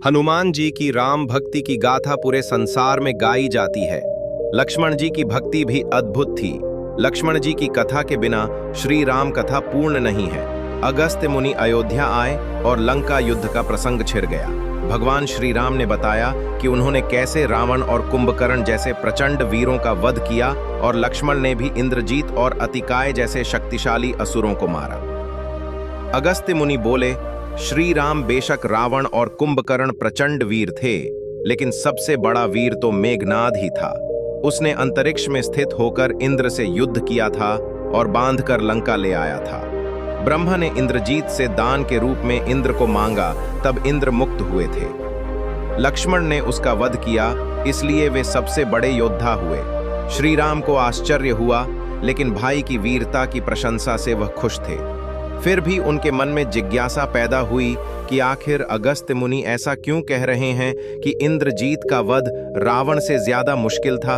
हनुमान जी की राम भक्ति की गाथा पूरे संसार में गाई जाती है। लक्ष्मण जी की भक्ति भी अद्भुत थी। लक्ष्मण जी की कथा के बिना श्री राम कथा पूर्ण नहीं है। अगस्त्य मुनि अयोध्या आए और लंका युद्ध का प्रसंग छिड़ गया। भगवान श्री राम ने बताया कि उन्होंने कैसे रावण और कुंभकर्ण जैसे प्रचंड वीरों का वध किया और लक्ष्मण ने भी इंद्रजीत और अतिकाय जैसे शक्तिशाली असुरों को मारा। अगस्त्य मुनि बोले, श्री राम बेशक रावण और कुंभकर्ण प्रचंड वीर थे, लेकिन सबसे बड़ा वीर तो मेघनाद ही था। उसने अंतरिक्ष में स्थित होकर इंद्र से युद्ध किया था और बांधकर लंका ले आया था। ब्रह्मा ने इंद्रजीत से दान के रूप में इंद्र को मांगा, तब इंद्र मुक्त हुए थे। लक्ष्मण ने उसका वध किया, इसलिए वे सबसे बड़े योद्धा हुए। श्री राम को आश्चर्य हुआ, लेकिन भाई की वीरता की प्रशंसा से वह खुश थे। फिर भी उनके मन में जिज्ञासा पैदा हुई कि आखिर अगस्त्य मुनि ऐसा क्यों कह रहे हैं कि इंद्रजीत का वध रावण से ज्यादा मुश्किल था।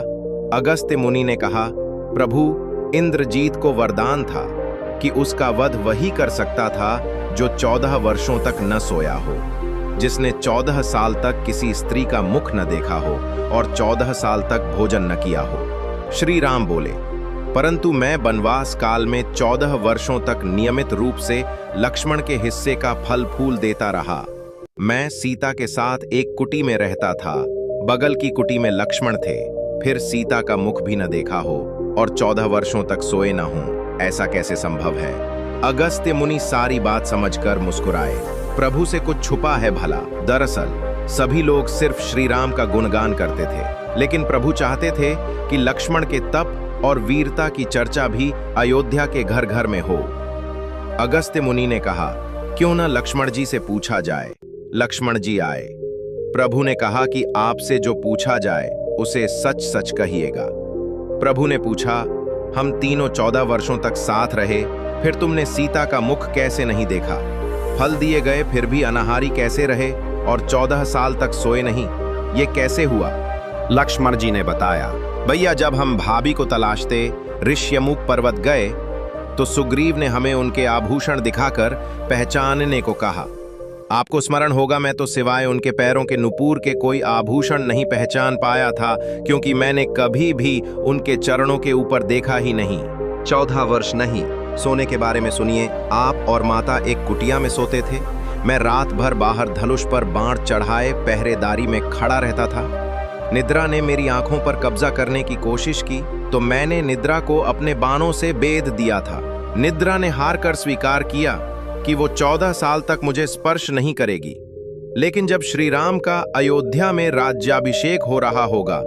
अगस्त्य मुनि ने कहा, प्रभु, इंद्रजीत को वरदान था कि उसका वध वही कर सकता था जो 14 वर्षों तक न सोया हो, जिसने 14 साल तक किसी स्त्री का मुख न देखा हो और 14 साल तक भोजन न किया हो। श्री राम बोले, परंतु मैं वनवास काल में 14 वर्षों तक नियमित रूप से लक्ष्मण के हिस्से का फल फूल देता रहा। मैं सीता के साथ एक कुटी में रहता था। बगल की कुटी में लक्ष्मण थे। फिर सीता का मुख भी न देखा हो और 14 वर्षों तक सोए न हों, ऐसा कैसे संभव है। अगस्त्य मुनि सारी बात समझकर मुस्कुराए। प्रभु से कुछ छुपा है भला। दरअसल सभी लोग सिर्फ श्री राम का गुणगान करते थे, लेकिन प्रभु चाहते थे कि लक्ष्मण के तप और वीरता की चर्चा भी अयोध्या के घर घर में हो। अगस्त्य मुनि ने कहा, क्यों न लक्ष्मण जी से पूछा जाए। लक्ष्मण जी आए। प्रभु ने कहा कि आपसे जो पूछा जाए उसे सच सच कहिएगा। प्रभु ने पूछा, हम तीनों 14 वर्षों तक साथ रहे, फिर तुमने सीता का मुख कैसे नहीं देखा? फल दिए गए फिर भी अनाहारी कैसे रहे और 14 साल तक सोए नहीं? ये कैसे हुआ? लक्ष्मण जी ने बताया, भैया, जब हम भाभी को तलाशते ऋष्यमुख पर्वत गए तो सुग्रीव ने हमें उनके आभूषण दिखाकर पहचानने को कहा। आपको स्मरण होगा, मैं तो सिवाय उनके पैरों के नुपुर के कोई आभूषण नहीं पहचान पाया था, क्योंकि मैंने कभी भी उनके चरणों के ऊपर देखा ही नहीं। 14 वर्ष नहीं। सोने के बारे में सुनिए। आप और माता एक कुटिया में सोते थे। मैं रात भर बाहर धनुष पर बाण चढ़ाए पहरेदारी में खड़ा रहता था। निद्रा ने मेरी आंखों पर कब्जा करने की कोशिश की तो मैंने निद्रा को अपने बाणों से बेध दिया था। निद्रा ने हार कर स्वीकार किया कि वो 14 साल तक मुझे स्पर्श नहीं करेगी। लेकिन जब श्री राम का अयोध्या में राज्याभिषेक हो रहा होगा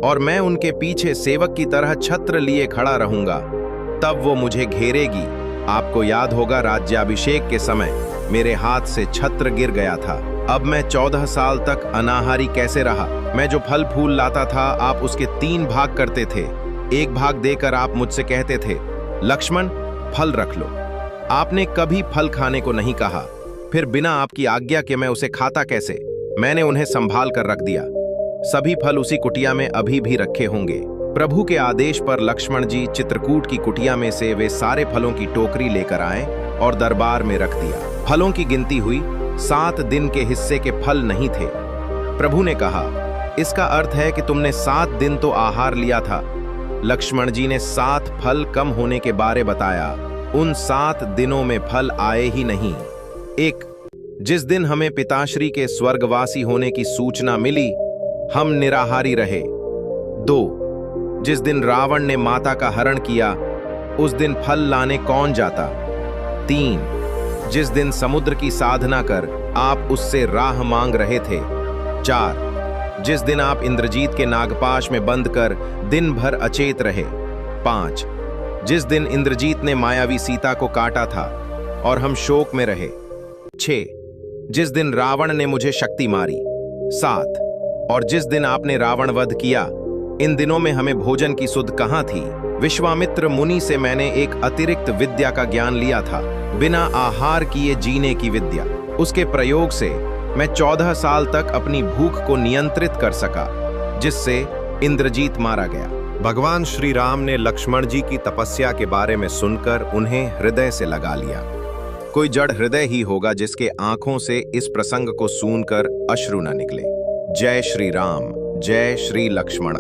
और मैं उनके पीछे सेवक की तरह छत्र लिए खड़ा रहूंगा, तब वो मुझे घेरेगी। आपको याद होगा, राज्याभिषेक के समय मेरे हाथ से छत्र गिर गया था। अब मैं 14 साल तक अनाहारी कैसे रहा? मैं जो फल फूल लाता था, आप उसके 3 भाग करते थे। एक भाग देकर आप मुझसे कहते थे, लक्ष्मण, फल रख लो। आपने कभी फल खाने को नहीं कहा। फिर बिना आपकी आज्ञा के मैं उसे खाता कैसे? मैंने उन्हें संभाल कर रख दिया। सभी फल उसी कुटिया में अभी भी रखे होंगे। प्रभु के आदेश पर लक्ष्मण जी चित्रकूट की कुटिया में से वे सारे फलों की टोकरी लेकर आए और दरबार में रख दिया। फलों की गिनती हुई, 7 दिन के हिस्से के फल नहीं थे। प्रभु ने कहा, इसका अर्थ है कि तुमने 7 दिन तो आहार लिया था। लक्ष्मण जी ने 7 फल कम होने के बारे बताया। उन 7 दिनों में फल आए ही नहीं। 1. जिस दिन हमें पिताश्री के स्वर्गवासी होने की सूचना मिली, हम निराहारी रहे। 2. जिस दिन रावण ने माता का हरण किया, उस दिन फल लाने कौन जाता? 3. जिस दिन समुद्र की साधना कर आप उससे राह मांग रहे थे। 4. जिस दिन आप इंद्रजीत के नागपाश में बंद कर दिन भर अचेत रहे। 5. जिस दिन इंद्रजीत ने मायावी सीता को काटा था और हम शोक में रहे। 6. जिस दिन रावण ने मुझे शक्ति मारी। 7. और जिस दिन आपने रावण वध किया। इन दिनों में हमें भोजन की सुध कहाँ थी? विश्वामित्र मुनि से मैंने एक अतिरिक्त विद्या का ज्ञान लिया था, बिना आहार किए जीने की विद्या। उसके प्रयोग से मैं 14 साल तक अपनी भूख को नियंत्रित कर सका, जिससे इंद्रजीत मारा गया। भगवान श्री राम ने लक्ष्मण जी की तपस्या के बारे में सुनकर उन्हें हृदय से लगा लिया। कोई जड़ हृदय ही होगा जिसके आंखों से इस प्रसंग को सुनकर अश्रु न निकले। जय श्री राम, जय श्री लक्ष्मण।